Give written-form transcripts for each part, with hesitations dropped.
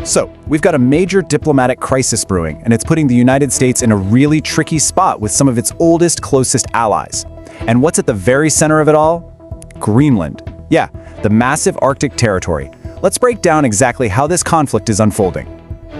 So, we've got a major diplomatic crisis brewing, and it's putting the United States in a really tricky spot with some of its oldest, closest allies. And what's at the very center of it all? Greenland. Yeah, the massive Arctic territory. Let's break down exactly how this conflict is unfolding.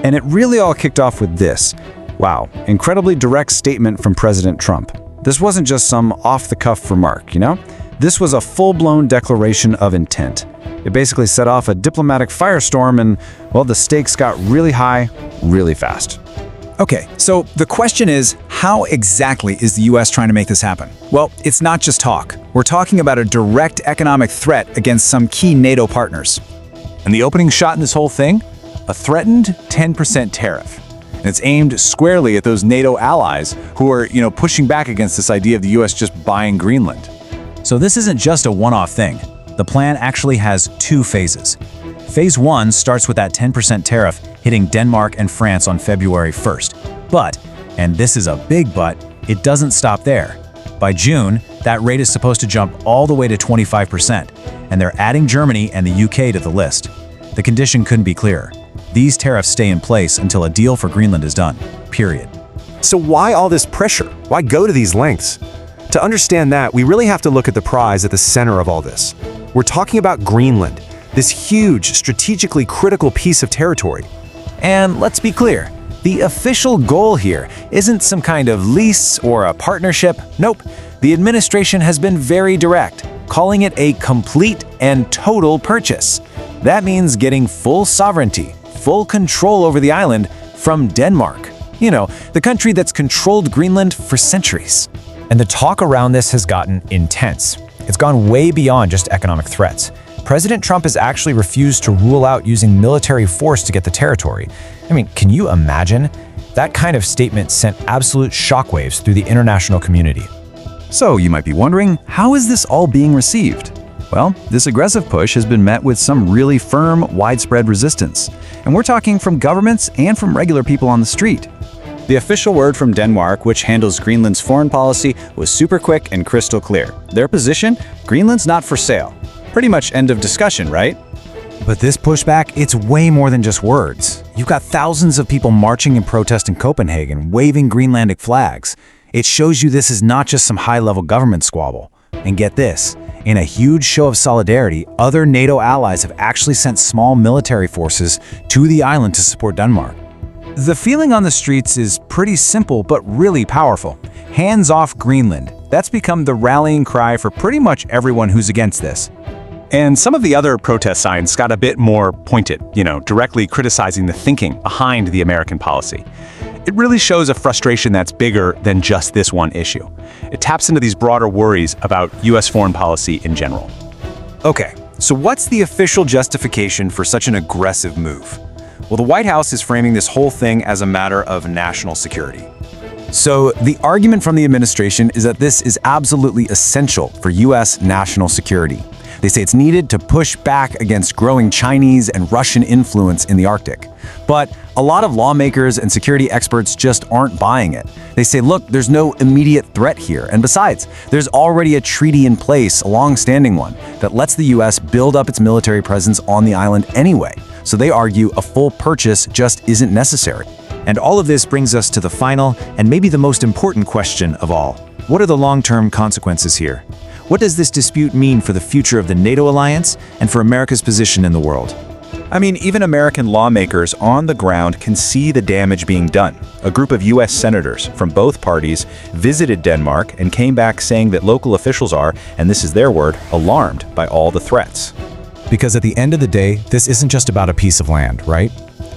And it really all kicked off with this. Wow, incredibly direct statement from President Trump. This wasn't just some off-the-cuff remark, you know? This was a full-blown declaration of intent. It basically set off a diplomatic firestorm and, well, the stakes got really high, really fast. Okay, so the question is, how exactly is the US trying to make this happen? Well, it's not just talk. We're talking about a direct economic threat against some key NATO partners. And the opening shot in this whole thing? A threatened 10% tariff. And it's aimed squarely at those NATO allies who are, pushing back against this idea of the US just buying Greenland. So this isn't just a one-off thing. The plan actually has two phases. Phase 1 starts with that 10% tariff hitting Denmark and France on February 1st. But, and this is a big but, it doesn't stop there. By June, that rate is supposed to jump all the way to 25%, and they're adding Germany and the UK to the list. The condition couldn't be clearer. These tariffs stay in place until a deal for Greenland is done, period. So why all this pressure? Why go to these lengths? To understand that, we really have to look at the prize at the center of all this. We're talking about Greenland, this huge, strategically critical piece of territory. And let's be clear, the official goal here isn't some kind of lease or a partnership. Nope. The administration has been very direct, calling it a complete and total purchase. That means getting full sovereignty, full control over the island from Denmark. The country that's controlled Greenland for centuries. And the talk around this has gotten intense. It's gone way beyond just economic threats. President Trump has actually refused to rule out using military force to get the territory. I mean, can you imagine? That kind of statement sent absolute shockwaves through the international community. So, you might be wondering, how is this all being received? Well, this aggressive push has been met with some really firm, widespread resistance. And we're talking from governments and from regular people on the street. The official word from Denmark, which handles Greenland's foreign policy, was super quick and crystal clear. Their position? Greenland's not for sale. Pretty much end of discussion, right? But this pushback, it's way more than just words. You've got thousands of people marching and protesting Copenhagen, waving Greenlandic flags. It shows you this is not just some high-level government squabble. And get this, in a huge show of solidarity, other NATO allies have actually sent small military forces to the island to support Denmark. The feeling on the streets is pretty simple but really powerful. Hands off Greenland. That's become the rallying cry for pretty much everyone who's against this. And some of the other protest signs got a bit more pointed, directly criticizing the thinking behind the American policy. It really shows a frustration that's bigger than just this one issue. It taps into these broader worries about US foreign policy in general. Okay, so what's the official justification for such an aggressive move? Well, the White House is framing this whole thing as a matter of national security. So the argument from the administration is that this is absolutely essential for US national security. They say it's needed to push back against growing Chinese and Russian influence in the Arctic. But a lot of lawmakers and security experts just aren't buying it. They say, look, there's no immediate threat here. And besides, there's already a treaty in place, a long-standing one, that lets the US build up its military presence on the island anyway. So they argue a full purchase just isn't necessary. And all of this brings us to the final and maybe the most important question of all. What are the long-term consequences here? What does this dispute mean for the future of the NATO alliance and for America's position in the world? I mean, even American lawmakers on the ground can see the damage being done. A group of US senators from both parties visited Denmark and came back saying that local officials are, and this is their word, alarmed by all the threats. Because at the end of the day, this isn't just about a piece of land, right?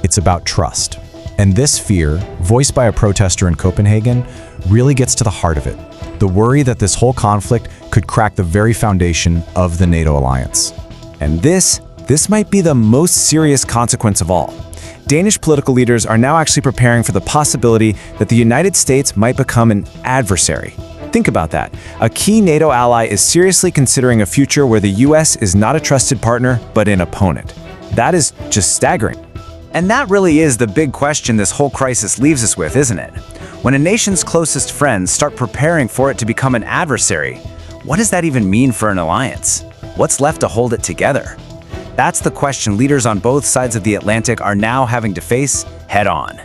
It's about trust. And this fear, voiced by a protester in Copenhagen, really gets to the heart of it. The worry that this whole conflict could crack the very foundation of the NATO alliance. And this might be the most serious consequence of all. Danish political leaders are now actually preparing for the possibility that the United States might become an adversary. Think about that. A key NATO ally is seriously considering a future where the US is not a trusted partner, but an opponent. That is just staggering. And that really is the big question this whole crisis leaves us with, isn't it? When a nation's closest friends start preparing for it to become an adversary, what does that even mean for an alliance? What's left to hold it together? That's the question leaders on both sides of the Atlantic are now having to face head-on.